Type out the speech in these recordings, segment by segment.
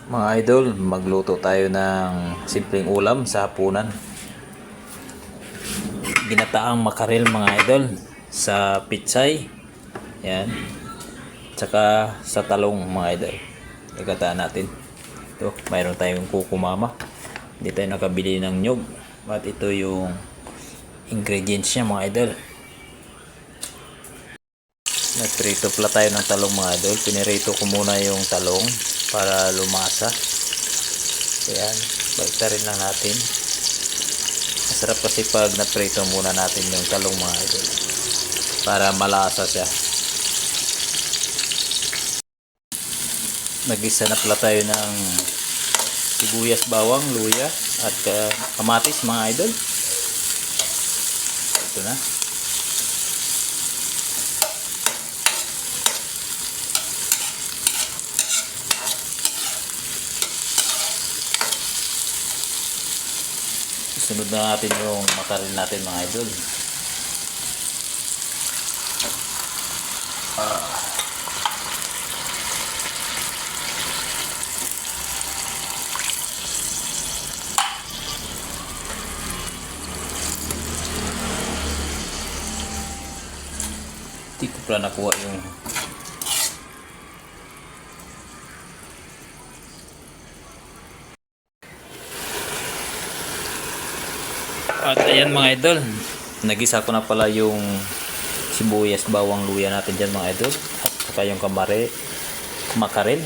Mga idol, magluto tayo ng simpleng ulam sa hapunan. Ginataang makarel mga idol sa pitsay. Yan. Tsaka sa talong mga idol. Igataan natin. Ito, mayroon tayong kukumama. Hindi tayo nakabili ng nyug. At ito yung ingredients niya mga idol. Nagprito pala tayo ng talong mga idol. Pinirito ko muna yung talong para lumasa. Ayan, baliktarin lang natin. Masarap kasi pag naprito muna natin yung talong mga idol para malasa siya. Nag-isa na pala tayo ng sibuyas, bawang, luya at kamatis mga idol. Ito na. Sunod na natin yung makaril natin mga idol. Hindi ko pala nakuha yung at ayan mga idol, nagisa ko na pala yung sibuyas, bawang, luya natin dyan mga idol at saka yung makarel.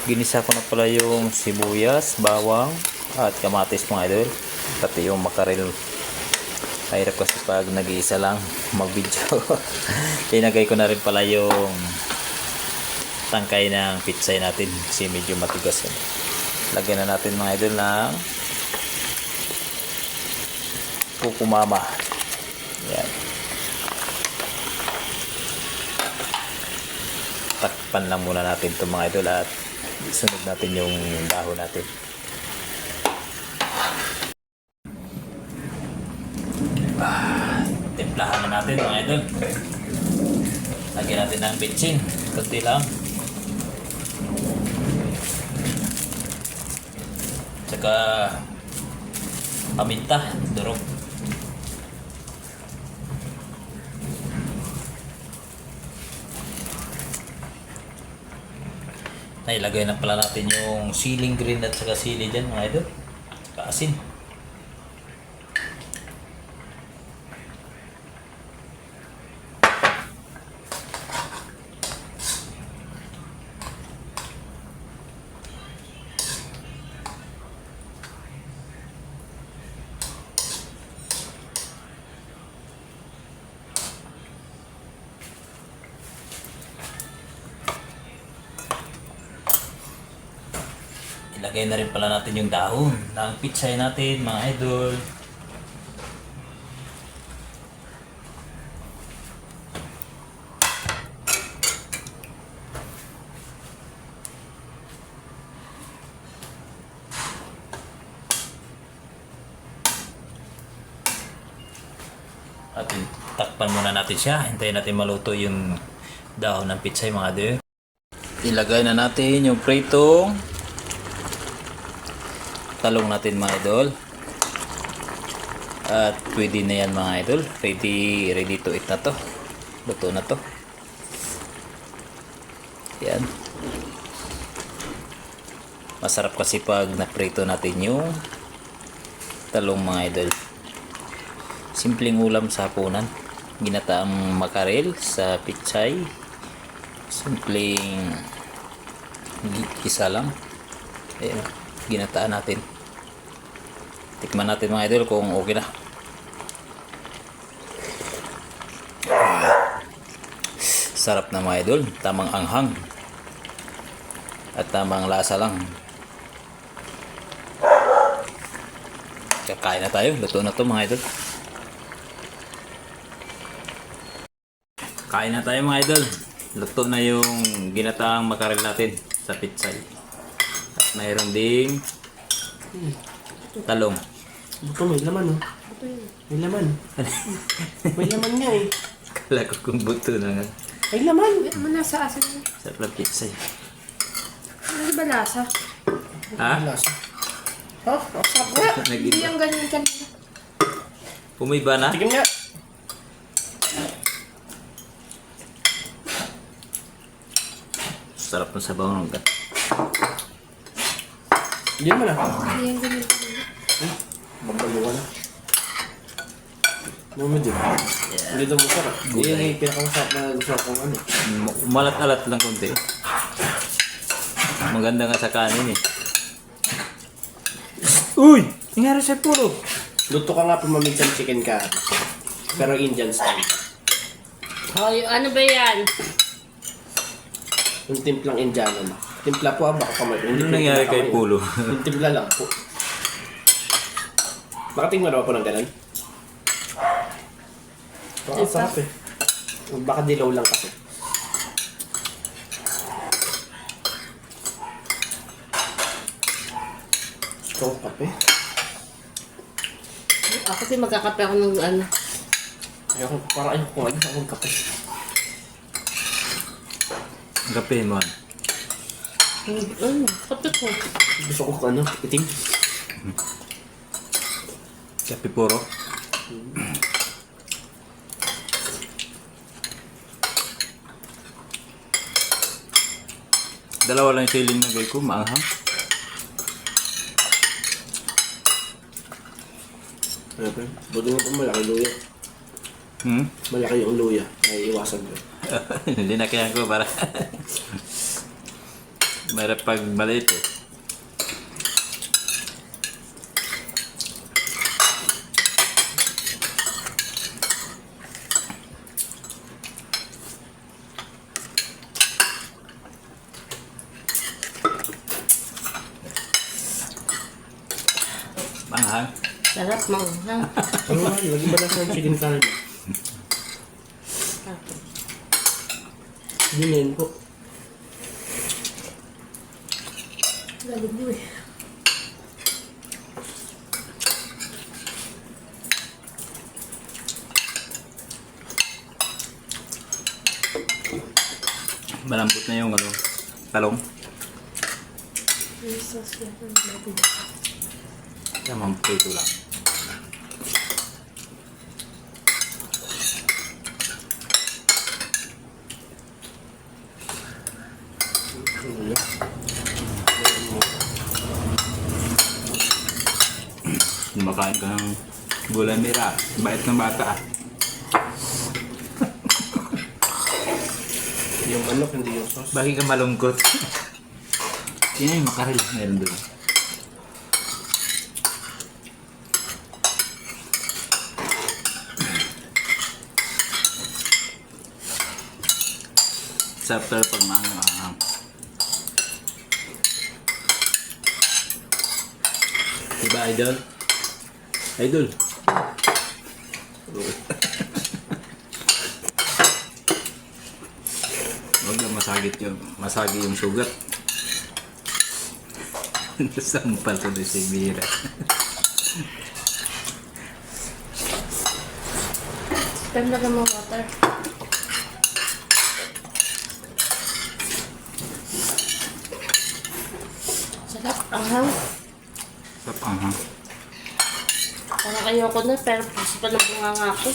Ginisa ko na pala yung sibuyas, bawang at kamatis mga idol, pati yung makarel. Mahirap kasi pag nag-iisa lang mag-video. Tinagay ko na rin pala yung tangkay ng pitsay natin kasi medyo matigas yun. Lagyan na natin mga idol ng kukumama. Yan. Takpan lang muna natin itong mga idol at sunod natin yung dahon natin. Timplahan na natin mga idol. Lagyan natin ng bitsin. Kunti lang. Tsaka paminta, durog. Nailagay na pala natin yung siling green at saka sili dyan mga idol. Kaasin. Ilagay na rin pala natin yung dahon ng pitsay natin mga idol. At takpan muna natin siya. Hintayin natin maluto yung dahon ng pitsay mga idol. Ilagay na natin yung pritong talong natin mga idol. At pwede na yan mga idol. Ready to eat na to. Luto na to. Yan. Masarap kasi pag naprito natin yung talong mga idol. Simpleng ulam sa hapunan. Ginataang makarel sa pitsay. Simpleng isa lang. Ayan. Ginataan natin. Tikman natin mga idol kung okay na. Sarap na mga idol. Tamang anghang. At tamang lasa lang. Kakain na tayo. Luto na to mga idol. Kain na tayo mga idol. Luto na yung ginataang makarel natin sa pitsay. Mayroon ding talong. Buto, may laman oh. May laman. May laman nga eh. Kala ko kung buto na nga. May laman. Ano nasa asin? Sarap pitsay. Ano ba lasa? Ha? Lasa. Ha? Sabra. Hindi yung ganyan kanina. Umiba na? Tignan nga. Sarap ng sabaw ng gat. Hindi naman ah. Hindi yung ganyan kanina. Magkalo ka na. Naman din. Hindi daw masarap. Hindi yan yung pinakamasarap na gusto akong ano. Malat-alat lang konti. Maganda nga sa kanin eh. Uy! Nangyari sa pulo. Luto ka nga paminsan chicken curry. Pero Indian style. Hoy, ano ba yan? Yung timplang Indiano na. Timpla po baka kamay. Ano nangyari kay Pulo? Yung timpla lang po. Nakatingin mo naman po ng ganun? Baka sarap eh. Baka dilaw lang kasi. Ito kape. Ako kasi magkakape ako ng ano. Ayoko, parang ayoko kumain akong kape. Kape mo. Ano? Kape ko. Gusto ko ano, itim. Kape puro. Dalawa lang yung siling na gay ko, maanghang. Ano pa? Buti nga po malaki luya. Malaki yung luya. Ay iwasan ko. Hindi na kaya ko para mahirap pag maliit eh. Manghang. Sarap manghang. Ano nga, lagi ba nasa ng chicken curry mo? Dinin po. Galing mo eh. Malambot na yung ano, talong. Yung sauce yan. Tamang prito lang. Kumakain ka ng gulay mira. Bait ng bata. Yung manok, hindi yung sauce. Bakit ka malungkot? Yan yung makaril. Meron doon. Sarap talaga pag maangang. Diba, idol? Idol. Huwag na masagi yung sugat. Sampal ko doon si Mira. Spend na mo water. Sarap anghang. Sarap anghang. Parang ayoko na pero puso pa na bunganga ako.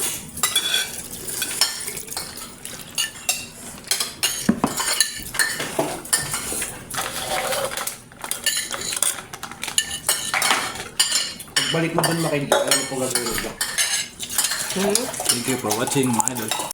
Pagbalik mo ba makinig, alam mo po gagawin ito. Thank you for watching, mga idol.